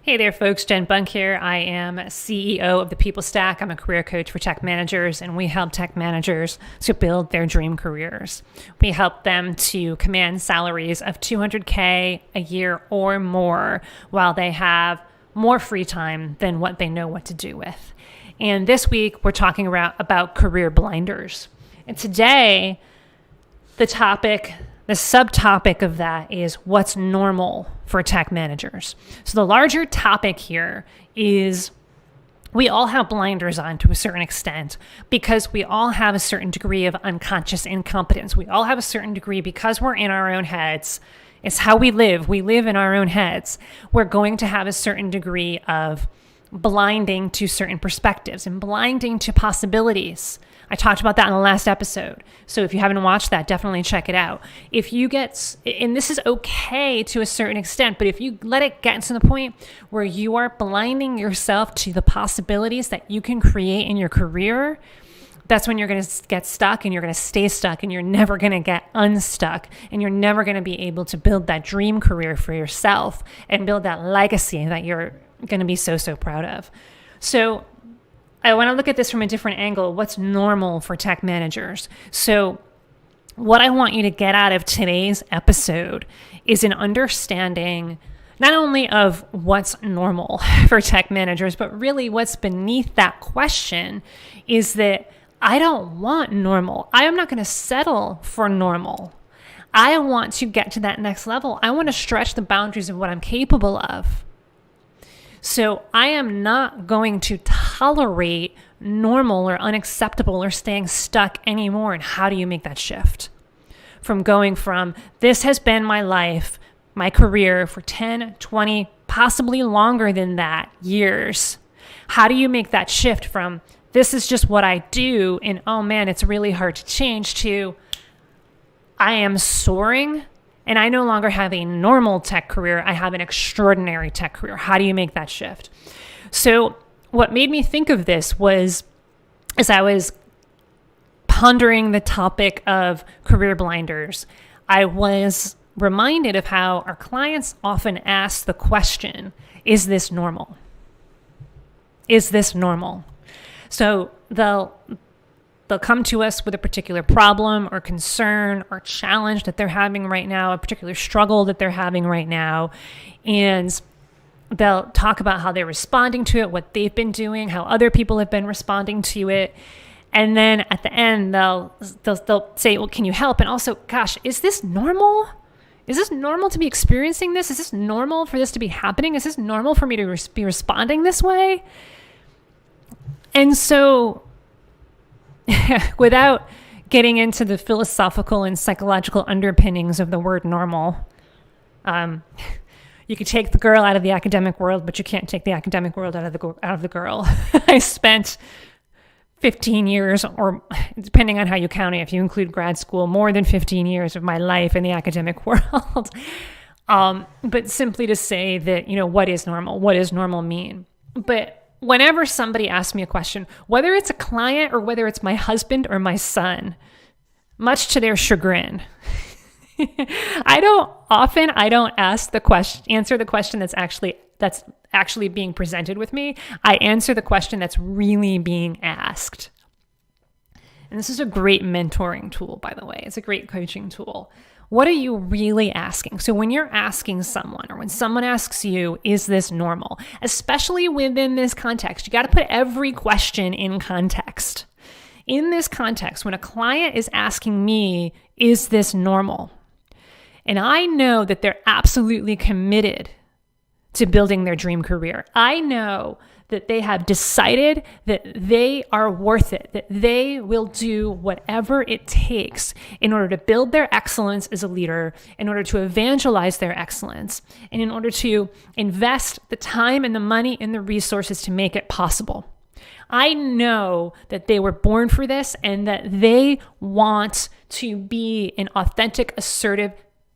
Hey there, folks. Jen Bunk here. I am CEO of the People Stack. I'm a career coach for tech managers, and we help tech managers to build their dream careers. We help them to command salaries of $200K a year or more while they have more free time than what they know what to do with. And this week, we're talking about career blinders. And today, the subtopic of that is what's normal for tech managers. So the larger topic here is we all have blinders on to a certain extent because we all have a certain degree of unconscious incompetence. We all have a certain degree because we're in our own heads. It's how we live. We live in our own heads. We're going to have a certain degree of blinding to certain perspectives and blinding to possibilities. I talked about that in the last episode. So if you haven't watched that, definitely check it out. If you get, and this is okay to a certain extent, but if you let it get to the point where you are blinding yourself to the possibilities that you can create in your career, that's when you're going to get stuck and you're going to stay stuck and you're never going to get unstuck and you're never going to be able to build that dream career for yourself and build that legacy that you're going to be so proud of. So I want to look at this from a different angle. What's normal for tech managers? So what I want you to get out of today's episode is an understanding not only of what's normal for tech managers, but really what's beneath that question is that I don't want normal. I am not going to settle for normal. I want to get to that next level. I want to stretch the boundaries of what I'm capable of. So I am not going to tolerate normal or unacceptable or staying stuck anymore. And how do you make that shift? From going from this has been my life, my career for 10, 20, possibly longer than that, years. How do you make that shift from this is just what I do and oh man, it's really hard to change to I am soaring and I no longer have a normal tech career. I have an extraordinary tech career. How do you make that shift? So what made me think of this was as I was pondering the topic of career blinders, I was reminded of how our clients often ask the question, is this normal? Is this normal? So they'll come to us with a particular problem or concern or challenge that they're having right now, a particular struggle that they're having right now. And they'll talk about how they're responding to it, what they've been doing, how other people have been responding to it. And then at the end, they'll say, well, can you help? And also, gosh, is this normal? Is this normal to be experiencing this? Is this normal for this to be happening? Is this normal for me to be responding this way? And so without getting into the philosophical and psychological underpinnings of the word normal, you could take the girl out of the academic world, but you can't take the academic world out of the girl. I spent 15 years, or depending on how you count it, if you include grad school, more than 15 years of my life in the academic world. But simply to say that, what is normal? What does normal mean? But whenever somebody asks me a question, whether it's a client or whether it's my husband or my son, much to their chagrin, I don't answer the question that's actually being presented with me. I answer the question that's really being asked. And this is a great mentoring tool, by the way. It's a great coaching tool. What are you really asking? So when you're asking someone or when someone asks you, is this normal? Especially within this context, you got to put every question in context. In this context, when a client is asking me, is this normal? And I know that they're absolutely committed to building their dream career. I know that they have decided that they are worth it, that they will do whatever it takes in order to build their excellence as a leader, in order to evangelize their excellence, and in order to invest the time and the money and the resources to make it possible. I know that they were born for this and that they want to be an authentic, assertive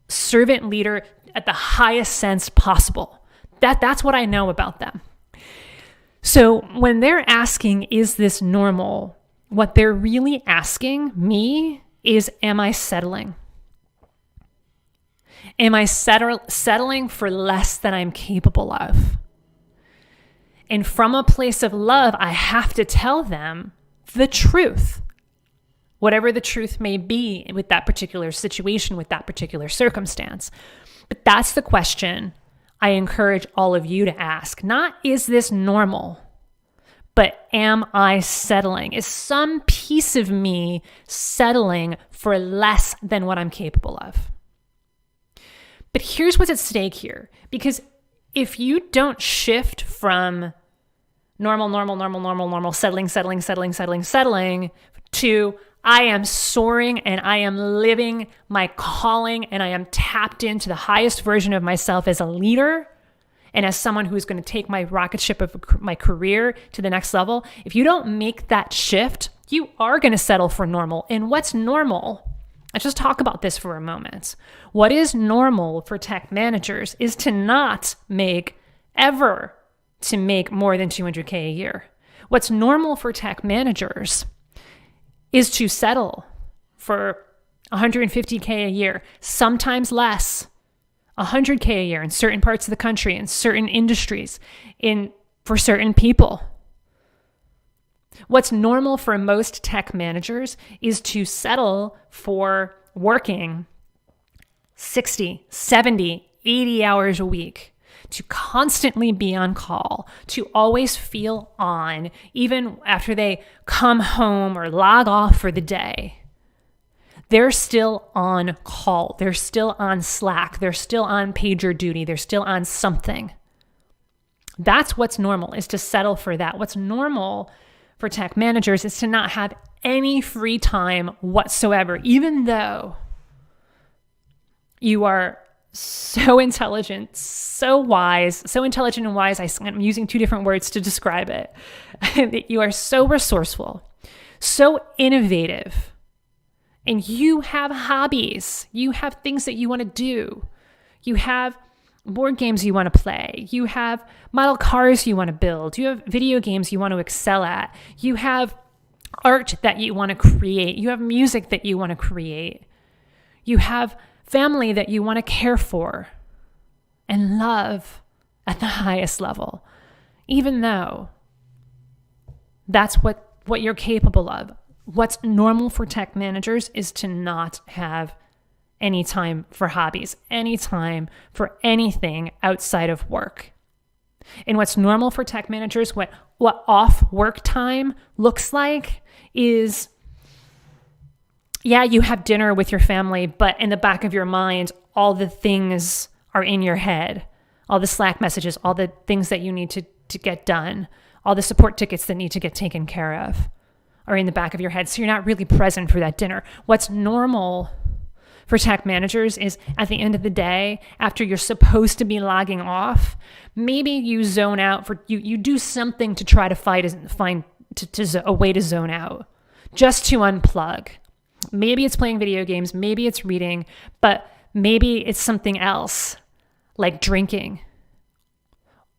servant leader at the highest sense possible. That's what I know about them. So when they're asking, is this normal? What they're really asking me is, am I settling? Am I settling for less than I'm capable of? And from a place of love, I have to tell them the truth, whatever the truth may be with that particular situation, with that particular circumstance. But that's the question I encourage all of you to ask. Not, is this normal? But am I settling? Is some piece of me settling for less than what I'm capable of? But here's what's at stake here. Because if you don't shift from normal, settling, to I am soaring and I am living my calling and I am tapped into the highest version of myself as a leader and as someone who's going to take my rocket ship of my career to the next level, if you don't make that shift, you are going to settle for normal. And what's normal? Let's just talk about this for a moment. What is normal for tech managers is to not make more than $200K a year. What's normal for tech managers is to settle for $150K a year, sometimes less, $100K a year in certain parts of the country, in certain industries, for certain people. What's normal for most tech managers is to settle for working 60, 70, 80 hours a week, to constantly be on call, to always feel on, even after they come home or log off for the day. They're still on call. They're still on Slack. They're still on pager duty. They're still on something. That's what's normal, is to settle for that. What's normal for tech managers is to not have any free time whatsoever, even though you are so intelligent, so wise, so intelligent and wise. I'm using two different words to describe it. You are so resourceful, so innovative, and you have hobbies. You have things that you want to do. You have board games you want to play. You have model cars you want to build. You have video games you want to excel at. You have art that you want to create. You have music that you want to create. You have family that you want to care for and love at the highest level, even though that's what you're capable of. What's normal for tech managers is to not have any time for hobbies, any time for anything outside of work. And what's normal for tech managers, what off work time looks like is, yeah, you have dinner with your family, but in the back of your mind, all the things are in your head, all the Slack messages, all the things that you need to get done, all the support tickets that need to get taken care of are in the back of your head. So you're not really present for that dinner. What's normal for tech managers is, at the end of the day, after you're supposed to be logging off, maybe you zone out you do something to try to find a way to zone out, just to unplug. Maybe it's playing video games, maybe it's reading, but maybe it's something else, like drinking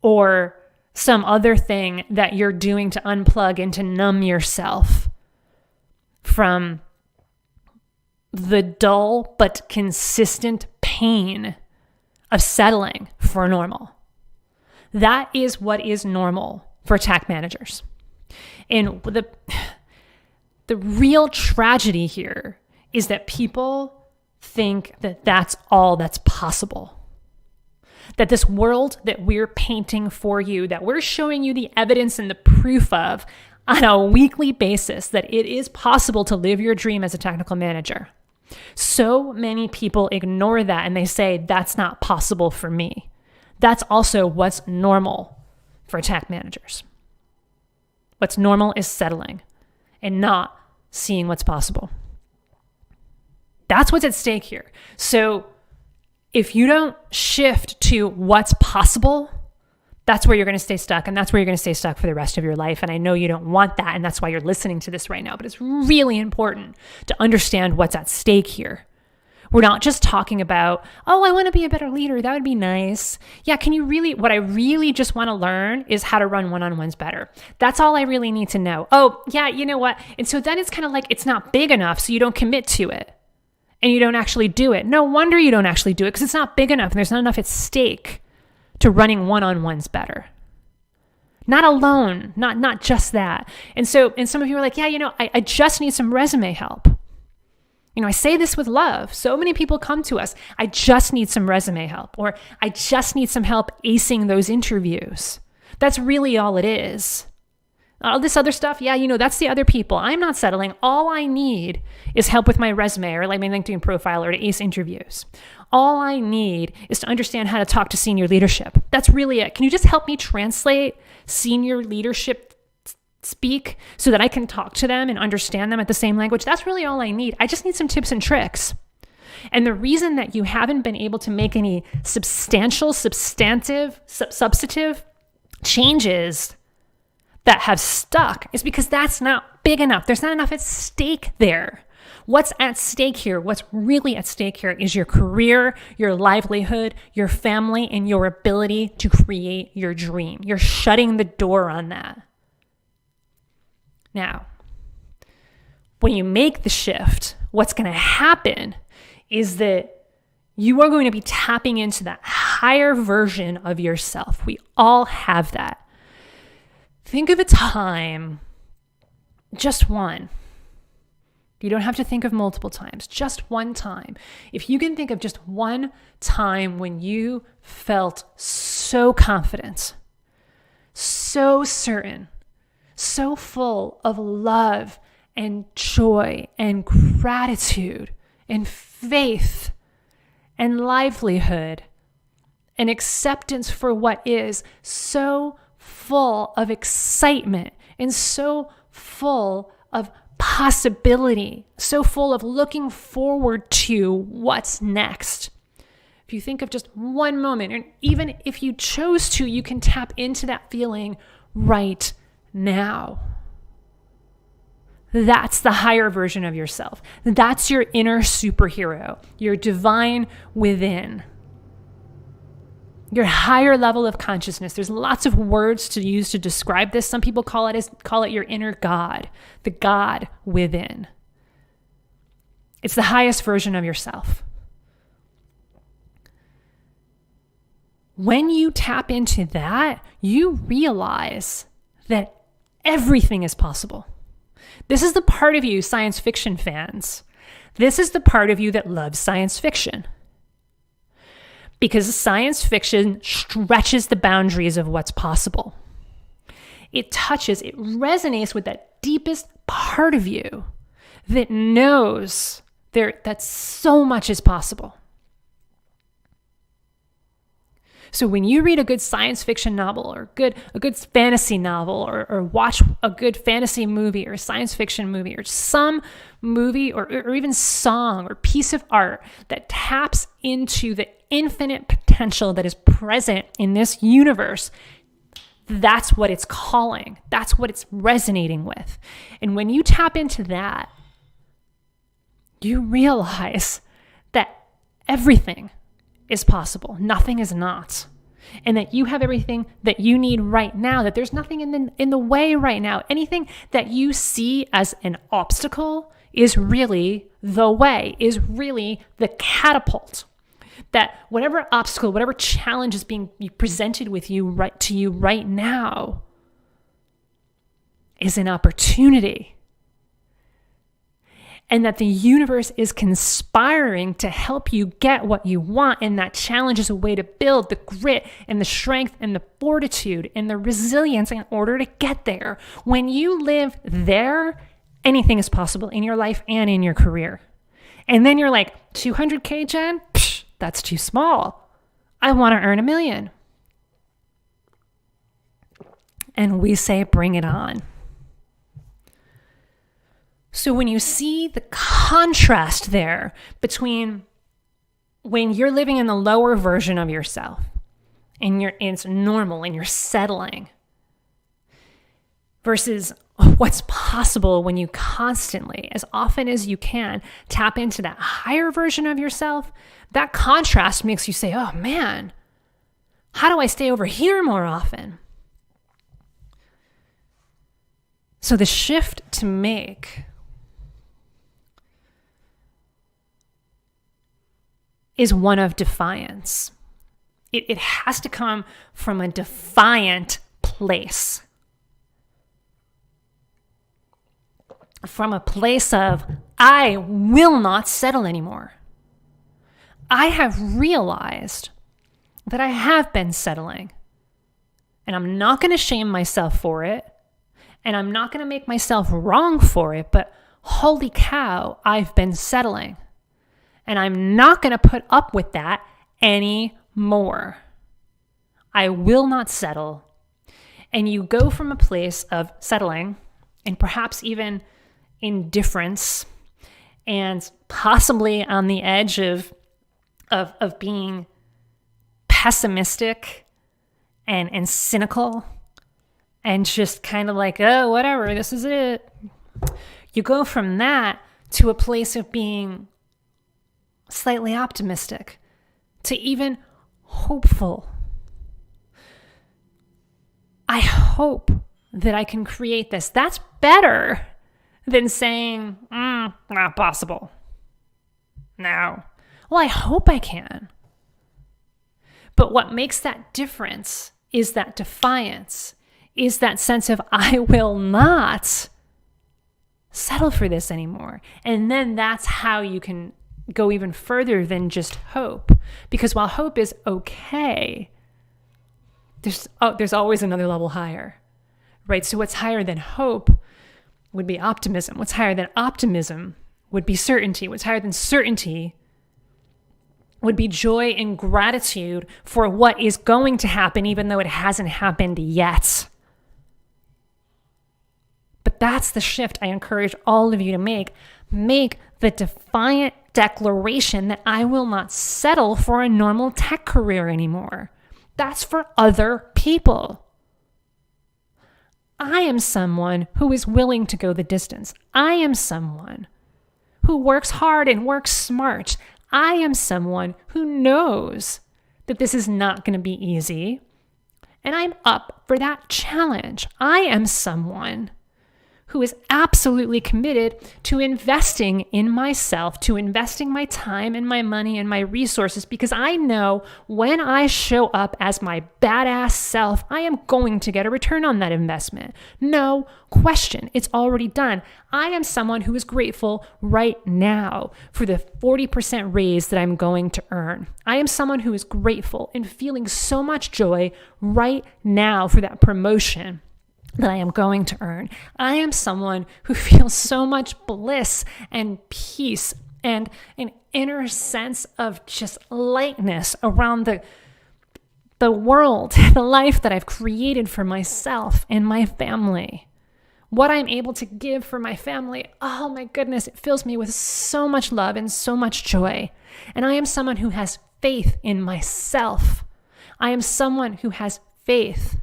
or some other thing that you're doing to unplug and to numb yourself from the dull but consistent pain of settling for normal. That is what is normal for tech managers. And the real tragedy here is that people think that that's all that's possible. That this world that we're painting for you, that we're showing you the evidence and the proof of on a weekly basis, that it is possible to live your dream as a technical manager. So many people ignore that and they say, that's not possible for me. That's also what's normal for tech managers. What's normal is settling and not seeing what's possible. That's what's at stake here. So if you don't shift to what's possible, that's where you're going to stay stuck, and that's where you're going to stay stuck for the rest of your life. And I know you don't want that, and that's why you're listening to this right now. But it's really important to understand what's at stake here. We're not just talking about, oh, I want to be a better leader. That would be nice. Yeah, what I really just want to learn is how to run one-on-ones better. That's all I really need to know. Oh, yeah, you know what? And so then it's kind of like it's not big enough, so you don't commit to it. And you don't actually do it. No wonder you don't actually do it, because it's not big enough and there's not enough at stake to running one-on-ones better. Not alone, not just that. And some of you are like, yeah, I just need some resume help. I say this with love. So many people come to us, I just need some resume help, or I just need some help acing those interviews. That's really all it is. All this other stuff, yeah, that's the other people. I'm not settling. All I need is help with my resume or like my LinkedIn profile or to ace interviews. All I need is to understand how to talk to senior leadership. That's really it. Can you just help me translate senior leadership speak so that I can talk to them and understand them at the same language? That's really all I need. I just need some tips and tricks. And the reason that you haven't been able to make any substantive changes that have stuck is because that's not big enough. There's not enough at stake there. What's at stake here, what's really at stake here is your career, your livelihood, your family, and your ability to create your dream. You're shutting the door on that. Now, when you make the shift, what's going to happen is that you are going to be tapping into that higher version of yourself. We all have that. Think of a time, just one. You don't have to think of multiple times, just one time. If you can think of just one time when you felt so confident, so certain, so full of love and joy and gratitude and faith and livelihood and acceptance for what is, so full of excitement and so full of possibility, so full of looking forward to what's next. If you think of just one moment, and even if you chose to, you can tap into that feeling right now. That's the higher version of yourself. That's your inner superhero, your divine within, your higher level of consciousness. There's lots of words to use to describe this. Some people call it your inner God, the God within. It's the highest version of yourself. When you tap into that, you realize that everything is possible. This is the part of you, science fiction fans. This is the part of you that loves science fiction. Because science fiction stretches the boundaries of what's possible. It resonates with that deepest part of you that knows that so much is possible. So when you read a good science fiction novel or a good fantasy novel or watch a good fantasy movie or science fiction movie or some movie or even song or piece of art that taps into the infinite potential that is present in this universe, that's what it's calling. That's what it's resonating with. And when you tap into that, you realize that everything is possible. Nothing is not. And that you have everything that you need right now, that there's nothing in the way right now. Anything that you see as an obstacle is really the way, is really the catapult. That whatever obstacle, whatever challenge is being presented to you right now is an opportunity. And that the universe is conspiring to help you get what you want. And that challenge is a way to build the grit and the strength and the fortitude and the resilience in order to get there. When you live there, anything is possible in your life and in your career. And then you're like, 200K, Jen? Psh, that's too small. I want to earn $1 million. And we say, bring it on. So when you see the contrast there between when you're living in the lower version of yourself and it's normal and you're settling versus what's possible when you constantly, as often as you can, tap into that higher version of yourself, that contrast makes you say, oh man, how do I stay over here more often? So the shift to make is one of defiance. It has to come from a defiant place. From a place of, I will not settle anymore. I have realized that I have been settling, and I'm not going to shame myself for it, and I'm not going to make myself wrong for it, but holy cow, I've been settling, and I'm not going to put up with that anymore. I will not settle. And you go from a place of settling and perhaps even indifference and possibly on the edge of being pessimistic and cynical and just kind of like, oh, whatever, this is it. You go from that to a place of being slightly optimistic, to even hopeful. I hope that I can create this. That's better than saying, not possible. No. Well, I hope I can. But what makes that difference is that defiance, is that sense of, I will not settle for this anymore. And then that's how you can go even further than just hope. Because while hope is okay, there's always another level higher, right? So what's higher than hope would be optimism. What's higher than optimism would be certainty. What's higher than certainty would be joy and gratitude for what is going to happen, even though it hasn't happened yet. But that's the shift I encourage all of you to make. Make the defiant declaration that I will not settle for a normal tech career anymore. That's for other people. I am someone who is willing to go the distance. I am someone who works hard and works smart. I am someone who knows that this is not going to be easy, and I'm up for that challenge. I am someone who is absolutely committed to investing in myself, to investing my time and my money and my resources, because I know when I show up as my badass self, I am going to get a return on that investment. No question. It's already done. I am someone who is grateful right now for the 40% raise that I'm going to earn. I am someone who is grateful and feeling so much joy right now for that promotion that I am going to earn. I am someone who feels so much bliss and peace and an inner sense of just lightness around the world, the life that I've created for myself and my family. What I'm able to give for my family, oh my goodness, it fills me with so much love and so much joy. And I am someone who has faith in myself. I am someone who has faith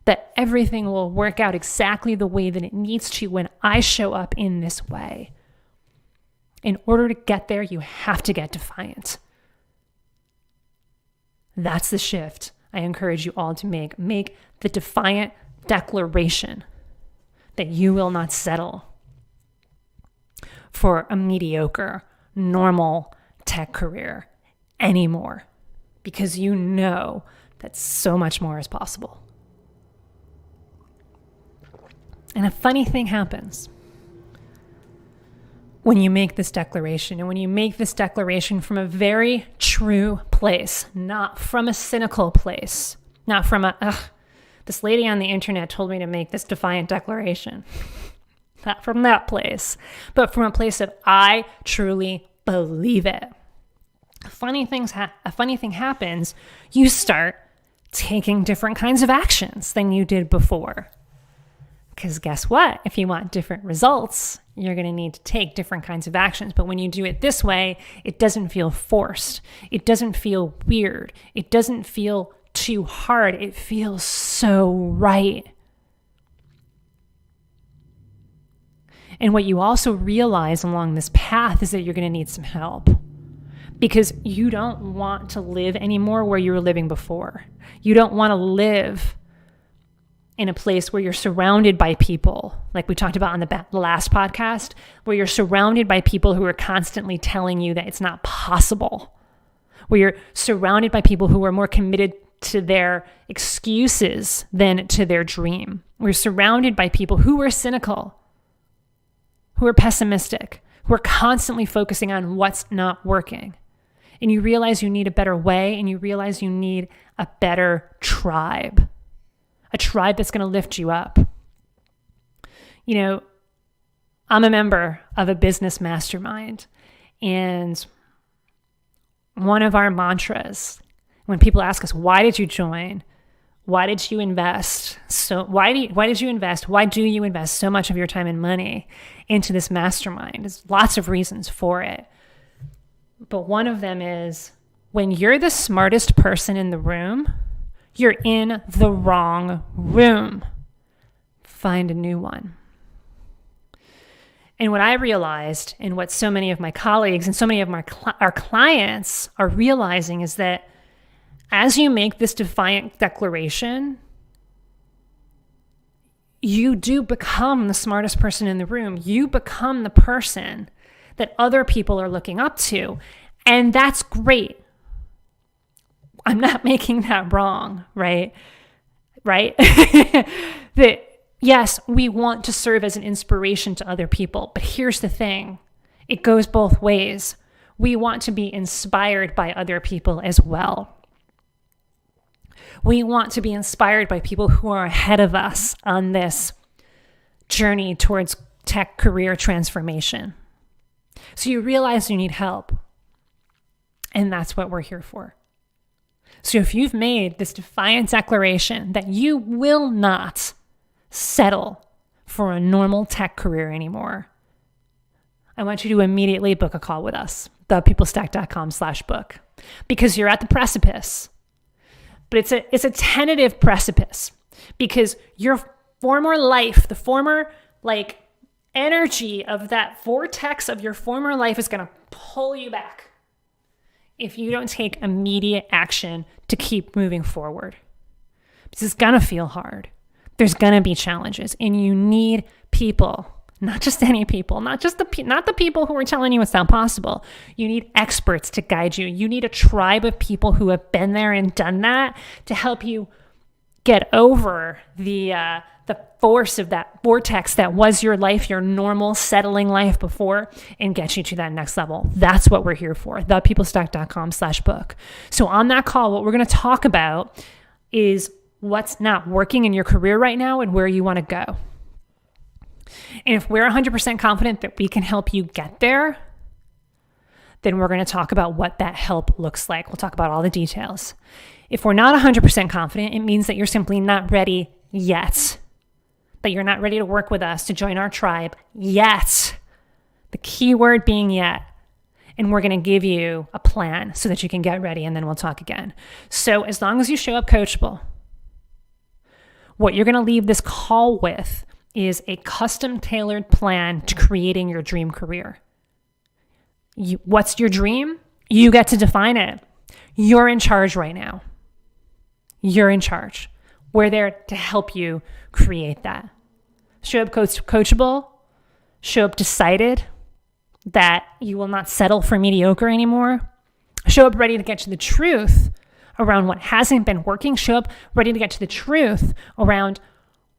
that everything will work out exactly the way that it needs to when I show up in this way. In order to get there, you have to get defiant. That's the shift I encourage you all to make. Make the defiant declaration that you will not settle for a mediocre, normal tech career anymore, because you know that so much more is possible. And a funny thing happens when you make this declaration, and when you make this declaration from a very true place, not from a cynical place, not from this lady on the internet told me to make this defiant declaration. Not from that place, but from a place of I truly believe it. A funny thing happens. You start taking different kinds of actions than you did before. Because guess what? If you want different results, you're going to need to take different kinds of actions. But when you do it this way, it doesn't feel forced. It doesn't feel weird. It doesn't feel too hard. It feels so right. And what you also realize along this path is that you're going to need some help, because you don't want to live anymore where you were living before. You don't want to live in a place where you're surrounded by people, like we talked about on the last podcast, where you're surrounded by people who are constantly telling you that it's not possible, where you're surrounded by people who are more committed to their excuses than to their dream. We're surrounded by people who are cynical, who are pessimistic, who are constantly focusing on what's not working. And you realize you need a better way, and you realize you need a better tribe, a tribe that's going to lift you up. You know, I'm a member of a business mastermind, and one of our mantras, when people ask us, why did you join? Why did you invest? Why do you invest so much of your time and money into this mastermind? There's lots of reasons for it. But one of them is, when you're the smartest person in the room, you're in the wrong room. Find a new one. And what I realized, and what so many of my colleagues and so many of our clients are realizing, is that as you make this defiant declaration, you do become the smartest person in the room. You become the person that other people are looking up to. And that's great. I'm not making that wrong, right? That yes, we want to serve as an inspiration to other people. But here's the thing. It goes both ways. We want to be inspired by other people as well. We want to be inspired by people who are ahead of us on this journey towards tech career transformation. So you realize you need help. And that's what we're here for. So if you've made this defiant declaration that you will not settle for a normal tech career anymore, I want you to immediately book a call with us, thepeoplestack.com/book, because you're at the precipice. But it's a tentative precipice, because your former life, the former energy of that vortex of your former life is going to pull you back if you don't take immediate action to keep moving forward. Because it's going to feel hard. There's going to be challenges, and you need people, not just any people, not the people who are telling you it's not possible. You need experts to guide you. You need a tribe of people who have been there and done that to help you get over the force of that vortex that was your life, your normal settling life before, and get you to that next level. That's what we're here for, thepeoplestack.com/book. So on that call, what we're going to talk about is what's not working in your career right now and where you want to go. And if we're 100% confident that we can help you get there, then we're going to talk about what that help looks like. We'll talk about all the details. If we're not 100% confident, it means that you're simply not ready yet, that you're not ready to work with us, to join our tribe yet. The key word being yet. And we're going to give you a plan so that you can get ready, and then we'll talk again. So as long as you show up coachable, what you're going to leave this call with is a custom-tailored plan to creating your dream career. What's your dream? You get to define it. You're in charge right now. You're in charge. We're there to help you create that. Show up coachable. Show up decided that you will not settle for mediocre anymore. Show up ready to get to the truth around what hasn't been working. Show up ready to get to the truth around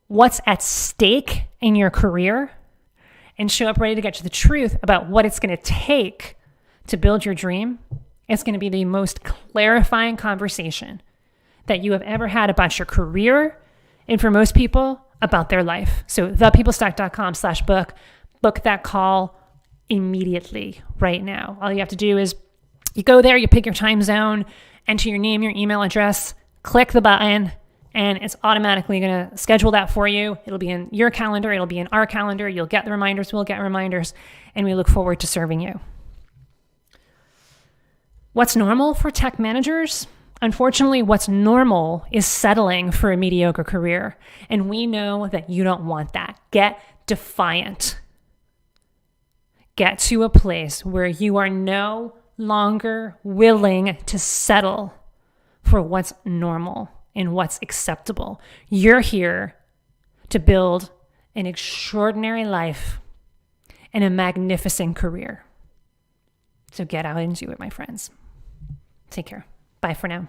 what's at stake in your career, and show up ready to get to the truth about what it's going to take to build your dream. It's going to be the most clarifying conversation that you have ever had about your career, and for most people, about their life. So thepeoplestack.com/book, book that call immediately right now. All you have to do is you go there, you pick your time zone, enter your name, your email address, click the button, and it's automatically going to schedule that for you. It'll be in your calendar. It'll be in our calendar. You'll get the reminders. We'll get reminders. And we look forward to serving you. What's normal for tech managers? Unfortunately, what's normal is settling for a mediocre career. And we know that you don't want that. Get defiant. Get to a place where you are no longer willing to settle for what's normal and what's acceptable. You're here to build an extraordinary life and a magnificent career. So get out and do it, my friends. Take care. Bye for now.